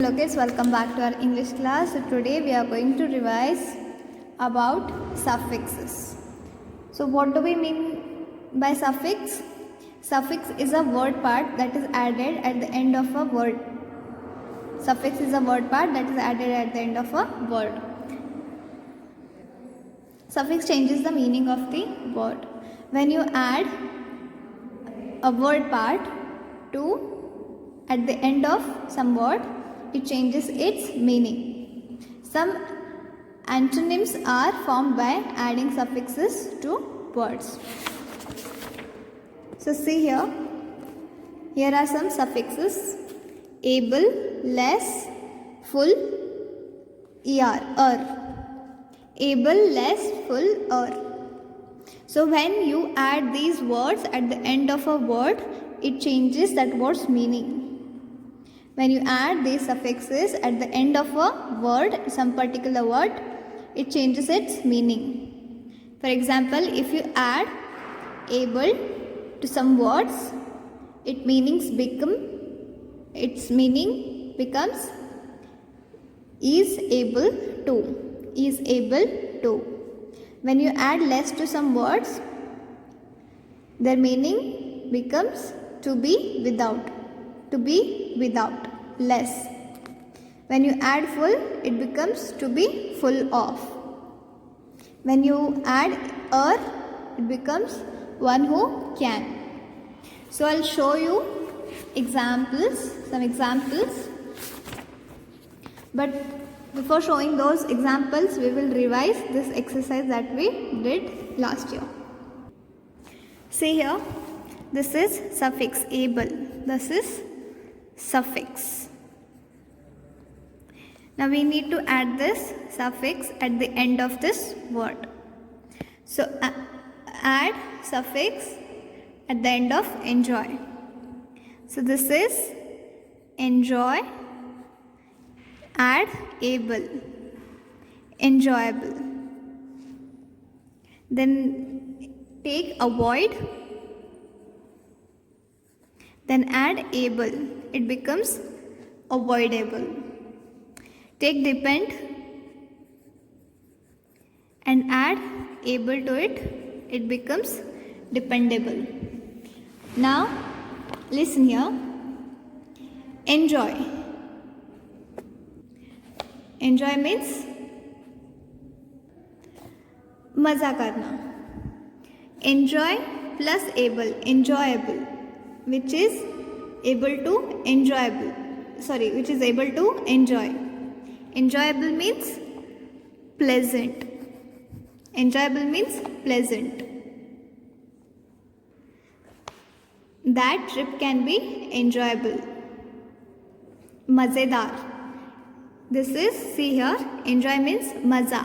Hello kids, welcome back to our English class. So today we are going to revise about suffixes. So what do we mean by suffix? Suffix is a word part that is added at the end of a word. Suffix is a word part that is added at the end of a word. Suffix changes the meaning of the word. When you add a word part to at the end of some word, it changes its meaning. Some antonyms are formed by adding suffixes to words. So see here. Here are some suffixes: able, less, full, er. Able, less, full, So when you add these words at the end of a word, it changes that word's meaning. When you add these suffixes at the end of a word, some particular word, it changes its meaning. For example, if you add able to some words, its meaning becomes is able to. When you add less to some words, their meaning becomes to be without, less. When you add full, it becomes to be full of. When you add it becomes one who can. So I'll show you some examples. But before showing those examples, we will revise this exercise that we did last year. See here, this is suffix able. This is suffix. Now we need to add this suffix at the end of this word. So add suffix at the end of enjoy. So this is enjoy. Add able, enjoyable. Then take avoid. Then add able, it becomes avoidable. Take depend and add able to it, it becomes dependable. Now listen here. Enjoy. Enjoy means मज़ा करना. Enjoy plus able, enjoyable, which is able to enjoy. Enjoyable means pleasant. That trip can be enjoyable. मज़ेदार. This is, see here, enjoy means मज़ा.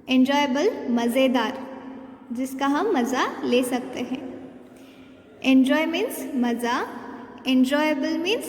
Enjoyable, मज़ेदार, जिसका हम मज़ा ले सकते हैं. Enjoy means मज़ा. Enjoyable means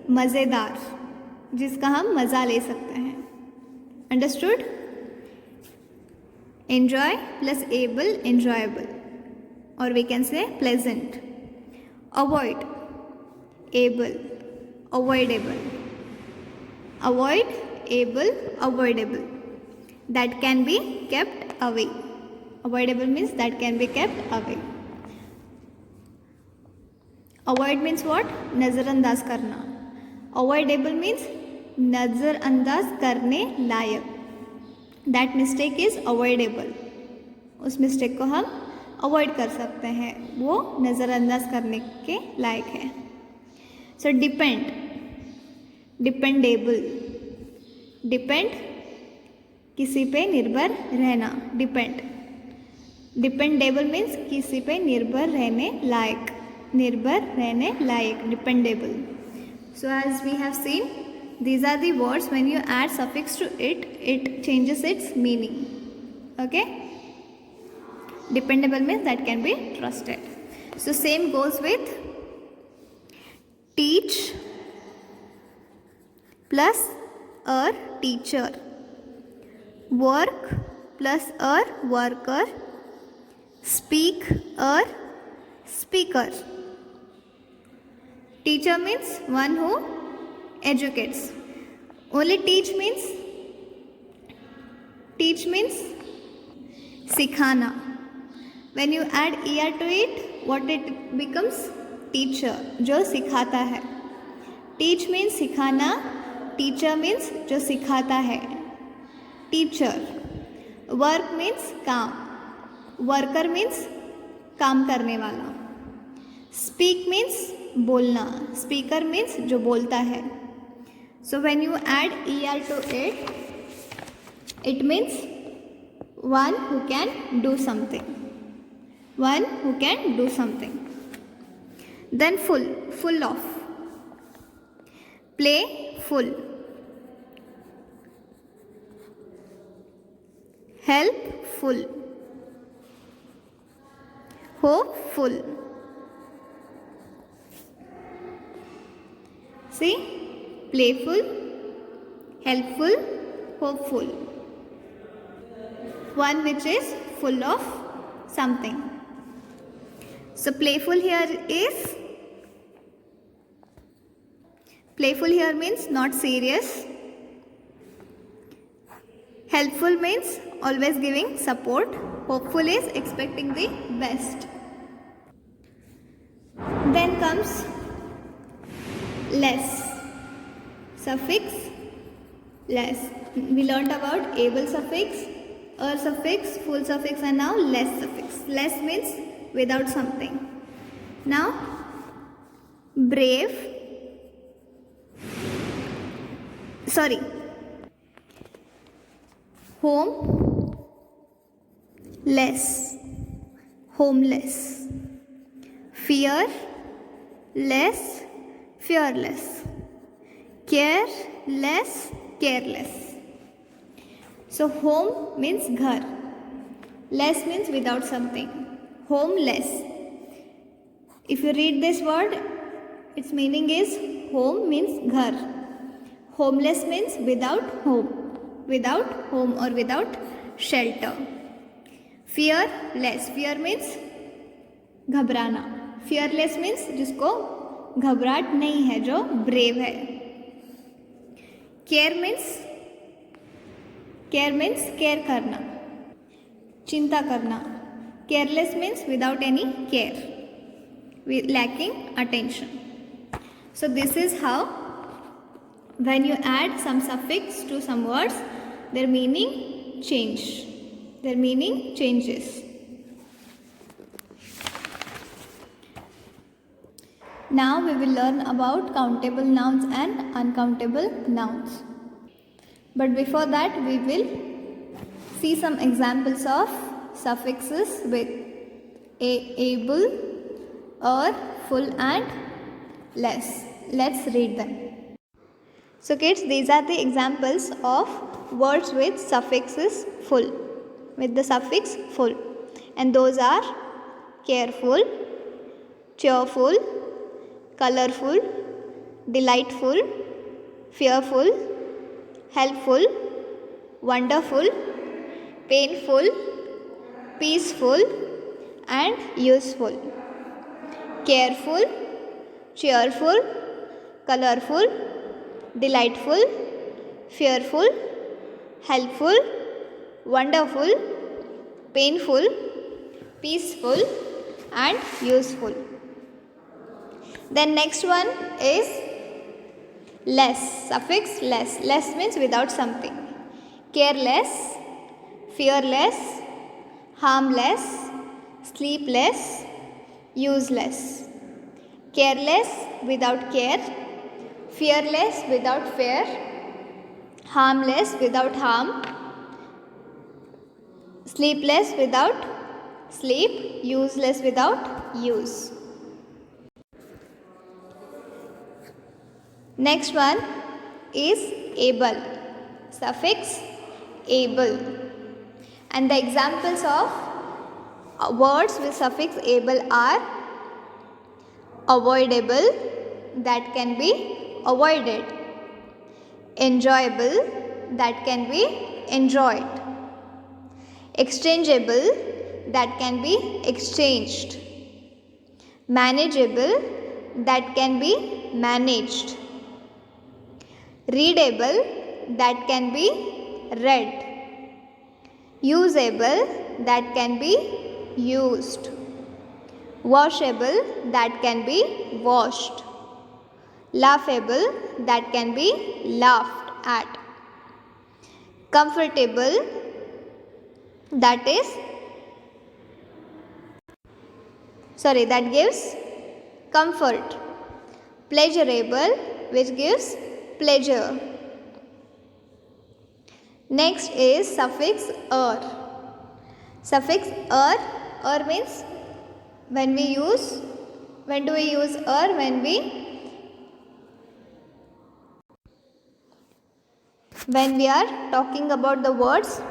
मज़ेदार, जिसका हम मज़ा ले सकते हैं. Understood? Enjoy plus able, enjoyable, or we can say pleasant. Avoid, able, avoidable. Avoid, able, avoidable. That can be kept away. Avoidable means that can be kept away. Avoid means what? नज़रअंदाज करना. Avoidable means नज़रअंदाज करने लायक. That mistake is avoidable. उस mistake को हम avoid कर सकते हैं. वो नज़रअंदाज करने के लायक है. So depend, dependable. Depend, किसी पे निर्भर रहना. Depend. Dependable means किसी पे निर्भर रहने लायक. Dependable. So as we have seen, these are the words when you add suffix to it, it changes its meaning. Okay? Dependable means that can be trusted. So same goes with teach plus a teacher. Work plus a worker. Speak a speaker. Teacher means one who educates. Only teach means sikhana. When you add er to it, what it becomes? Teacher, जो सिखाता है. Teach means सिखाना, teacher means जो सिखाता है. Teacher. Work means काम. Worker means काम करने वाला. Speak means बोलना. Speaker means जो बोलता है. So when you add er to it, it means one who can do something. One who can do something. Then full of. Playful. Helpful. Hopeful. See? Playful, helpful, hopeful. One which is full of something. So playful here means not serious. Helpful means always giving support. Hopeful is expecting the best. Then comes less. Suffix less. We learnt about able suffix, suffix, full suffix, and now less suffix. Less means without something. Now brave. Home less. Homeless. Fear less. Fearless. Care less. Careless. So home means ghar. Less means without something. Homeless. If you read this word, its meaning is home means ghar. Homeless means without home. Without home or without shelter. Fearless. Fear means घबराना. Fearless means जिसको घबराहट नहीं है, जो brave है. Care means care करना, चिंता करना. Careless means without any care, lacking attention. So this is how when you add some suffix to some words, their meaning changes. Now we will learn about countable nouns and uncountable nouns. But before that, we will see some examples of suffixes with able, or, full and less. Let's read them. So kids, these are the examples of words with suffixes full, with the suffix full. And those are careful, cheerful, colorful, delightful, fearful, helpful, wonderful, painful, peaceful, and useful. Careful, cheerful, colorful, delightful, fearful, helpful, wonderful, painful, peaceful, and useful. Then next one is less. Suffix less. Less means without something. Careless, fearless, harmless, sleepless, useless. Careless without care, fearless without fear, harmless without harm, sleepless without sleep, useless without use. Next one is able. Suffix able. And the examples of words with suffix able are avoidable, that can be avoided, enjoyable, that can be enjoyed, exchangeable, that can be exchanged, manageable, that can be managed, readable, that can be read, usable, that can be used, washable, that can be washed, laughable, that can be laughed at, comfortable, that gives comfort, pleasurable, which gives pleasure. Next is suffix er. Suffix er means when do we use er? When we are talking about the words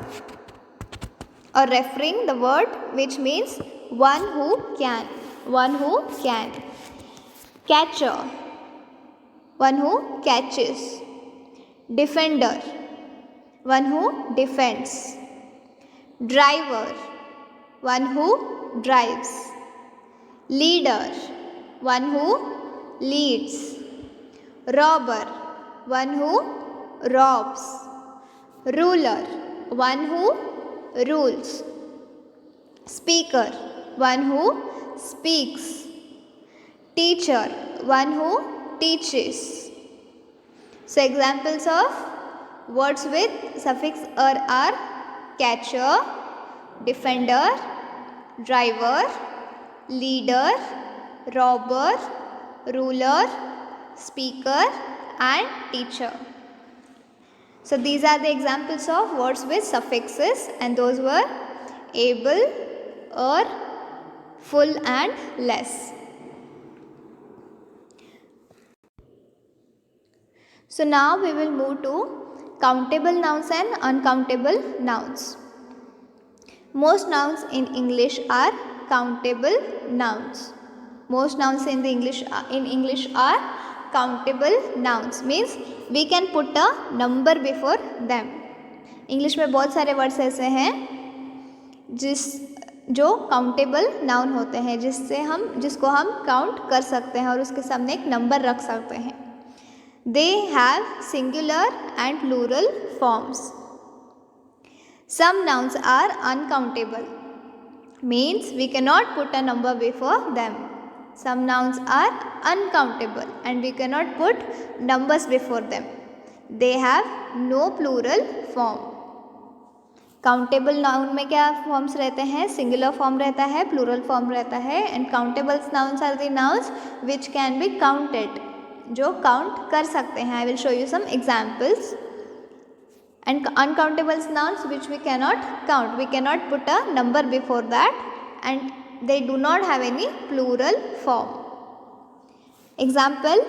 or referring the word which means one who can. Catcher, one who catches. Defender, one who defends. Driver, one who drives. Leader, one who leads. Robber, one who robs. Ruler, one who rules. Speaker, one who speaks. Teacher, one who teaches. So examples of words with suffix er are catcher, defender, driver, leader, robber, ruler, speaker and teacher. So these are the examples of words with suffixes, and those were able, full and less. So now we will move to countable nouns and uncountable nouns. Most nouns in English are countable nouns. Most nouns in English are countable nouns, means we can put a number before them. English में बहुत सारे words ऐसे हैं जो countable noun होते हैं, जिसको हम काउंट कर सकते हैं और उसके सामने एक नंबर रख सकते हैं. They have singular and plural forms. Some nouns are uncountable, means we cannot put a number before them. Some nouns are uncountable and we cannot put numbers before them. They have no plural form. Countable noun में क्या forms रहते हैं? Singular form रहता है, plural form रहता है. And countable nouns are the nouns which can be counted, जो count कर सकते हैं. I will show you some examples. And uncountable nouns which we cannot count, we cannot put a number before that, and they do not have any plural form. Example,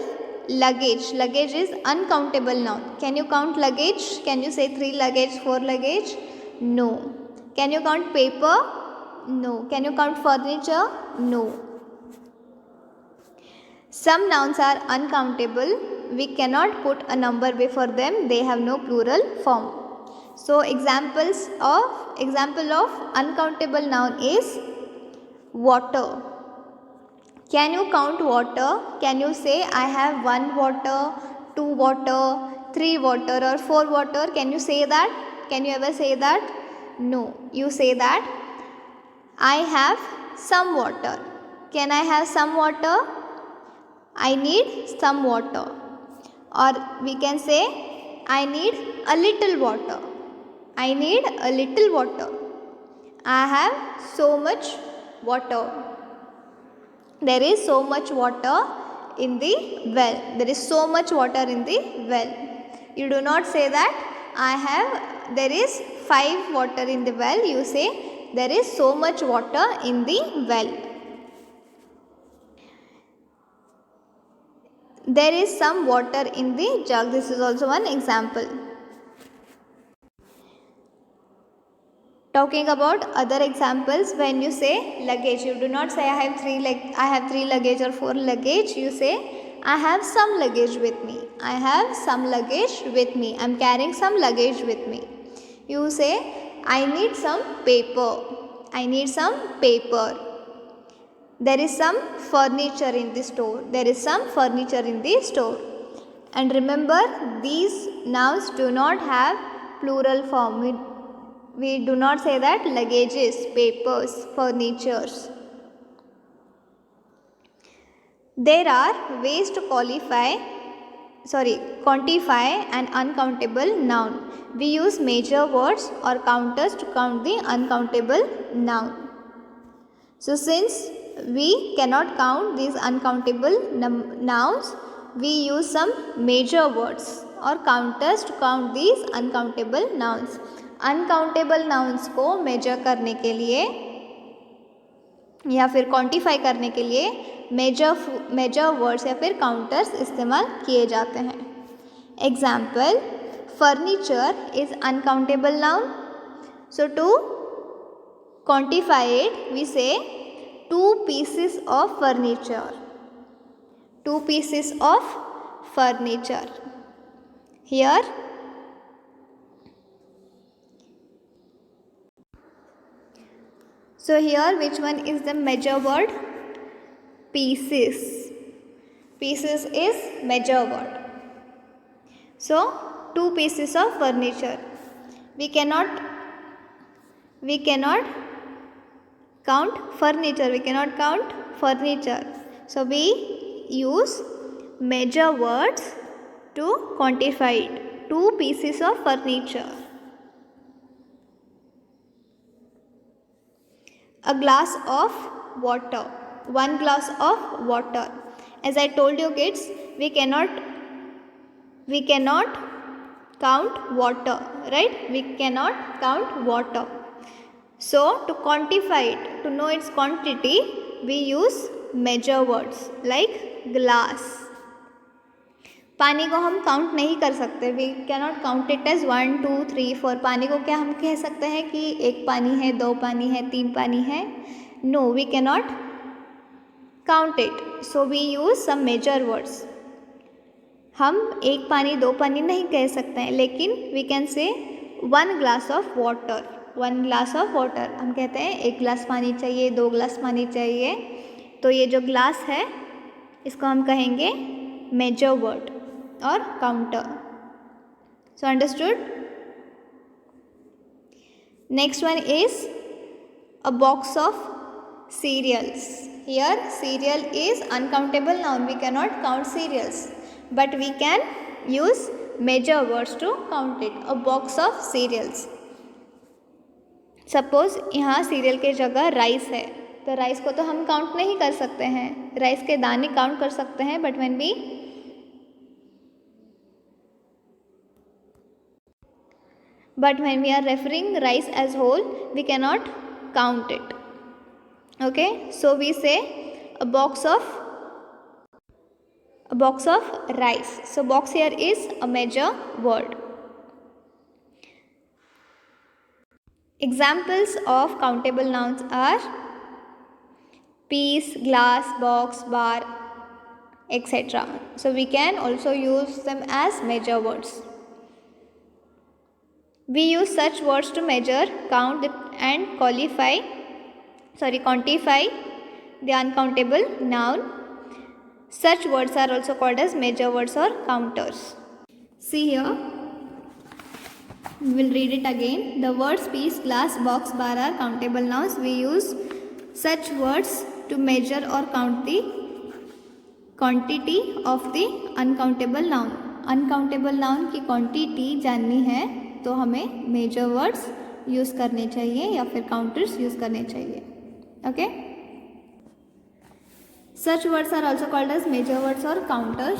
luggage. Luggage is uncountable noun. Can you count luggage? Can you say 3 luggage, 4 luggage? No. Can you count paper? No. Can you count furniture? No. Some nouns are uncountable. We cannot put a number before them. They have no plural form. So example of uncountable noun is water. Can you count water? Can you say I have 1 water, 2 water, 3 water or 4 water? Can you say that? Can you ever say that? No. You say that I have some water. Can I have some water? I need some water. Or we can say I need a little water. I need a little water. I have so much water. There is so much water in the well. There is so much water in the well. You do not say that there is 5 water in the well. You say there is so much water in the well. There is some water in the jug. This is also one example. Talking about other examples, when you say luggage, you do not say I have 3 luggage or 4 luggage. You say I have some luggage with me. I have some luggage with me. I am carrying some luggage with me. You say I need some paper. I need some paper. There is some furniture in the store. There is some furniture in the store. And remember, these nouns do not have plural form. We do not say that luggages, papers, furnitures. There are ways to quantify an uncountable noun. We use major words or counters to count the uncountable noun. So since we cannot count these uncountable nouns, we use some major words or counters to count these uncountable nouns. Uncountable nouns को major करने के लिए या फिर quantify करने के लिए major words या फिर काउंटर्स इस्तेमाल किए जाते हैं. Example, furniture is uncountable noun. So to quantify it, we say 2 pieces of furniture. 2 pieces of furniture. Here which one is the major word? Pieces. Pieces is major word. So 2 pieces of furniture. We cannot count furniture. We cannot count furniture. So we use major words to quantify it. 2 pieces of furniture. A glass of water. 1 glass of water. As I told you kids, we cannot count water, right? We cannot count water. So to quantify it, to know its quantity, we use major words like glass. पानी को हम count नहीं कर सकते. We cannot count it as 1 2 3 4. पानी को क्या हम कह सकते हैं कि 1 पानी है, 2 पानी है, 3 पानी है? No, we cannot count it. So we use some measure words. हम 1 पानी 2 पानी नहीं कह सकते हैं, लेकिन we can say 1 glass of water. 1 glass of water हम कहते हैं 1 ग्लास पानी चाहिए, 2 ग्लास पानी चाहिए. तो ये जो ग्लास है इसको हम कहेंगे मेजर वर्ड और counter. So understood? Next one is a box of cereals. Here cereal is uncountable noun. We cannot count cereals, but we can use major words to count it. A box of cereals. Suppose यहाँ serial के जगह rice है, तो rice को तो हम count नहीं कर सकते हैं. राइस के दाने काउंट कर सकते हैं, but when we are referring rice as whole, we cannot count it. Okay, so we say a box of rice. So box here is a major word. Examples of countable nouns are piece, glass, box, bar, etc. So we can also use them as major words. We use such words to measure, count and quantify the uncountable noun. Such words are also called as major words or counters. See here, we will read it again. The words piece, glass, box, bar are countable nouns. We use such words to measure or count the quantity of the uncountable noun. Uncountable noun की quantity जाननी है तो हमें major words use करने चाहिए या फिर counters use करने चाहिए. Okay? Such words are also called as major words or counters.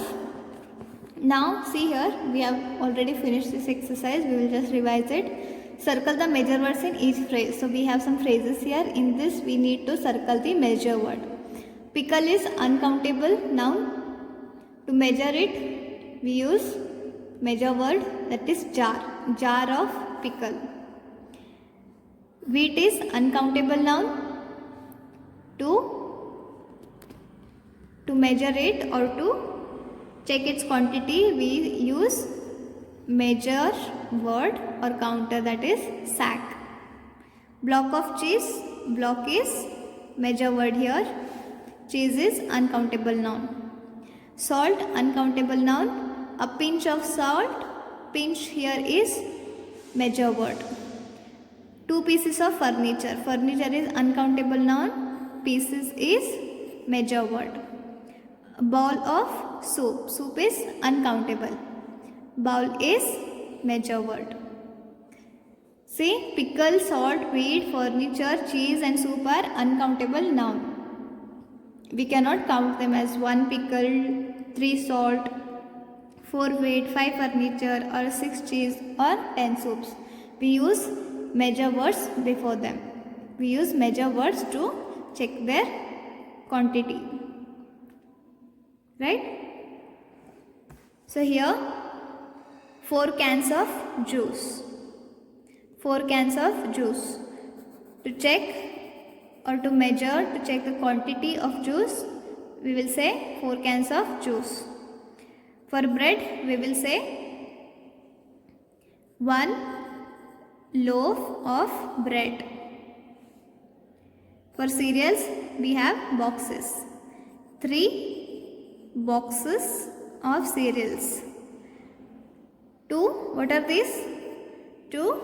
Now see here, we have already finished this exercise. We will just revise it. Circle the major words in each phrase. So we have some phrases here. In this we need to circle the major word. Pickle is uncountable noun. To measure it, we use major word, that is jar. Jar of pickle. Wheat is uncountable noun. To measure it or to check its quantity, we use major word or counter, that is sack. Block of cheese. Block is major word here. Cheese is uncountable noun. Salt, uncountable noun. A pinch of salt. Pinch here is measure word. 2 pieces of furniture. Furniture is uncountable noun. Pieces is measure word. A bowl of soup. Soup is uncountable. Bowl is measure word. See, pickle, salt, wheat, furniture, cheese and soup are uncountable noun. We cannot count them as 1 pickle, 3 salt, 4 wheat, 5 furniture or 6 cheese or 10 soups. We use measure words before them. We use measure words to check their quantity. Right? So here 4 cans of juice. 4 cans of juice. To check or to measure, to check the quantity of juice, we will say 4 cans of juice. For bread, we will say 1 loaf of bread. For cereals, we have boxes. 3 boxes of cereals. 2, what are these? 2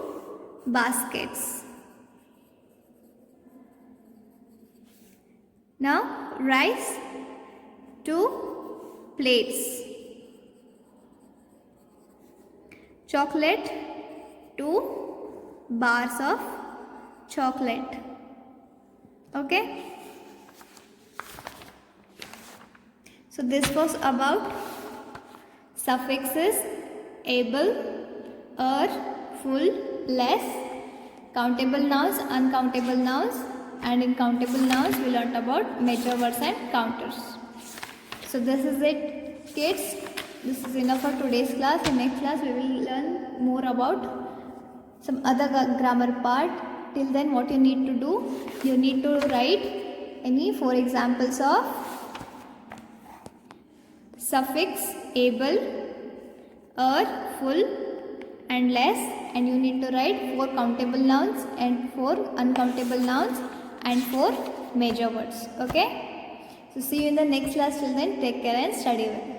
baskets. Now rice, 2 plates. Chocolate, 2 bars of chocolate. Okay. So this was about suffixes able, full, less, countable nouns, uncountable nouns, and in countable nouns we learnt about measure words and counters. So this is it, kids. This is enough for today's class. In next class we will learn more about some other grammar part. Till then, what you need to do, you need to write any 4 examples of suffix able, full and less, and you need to write 4 countable nouns and 4 uncountable nouns and 4 measure words. Okay. So see you in the next class. Till then, take care and study well.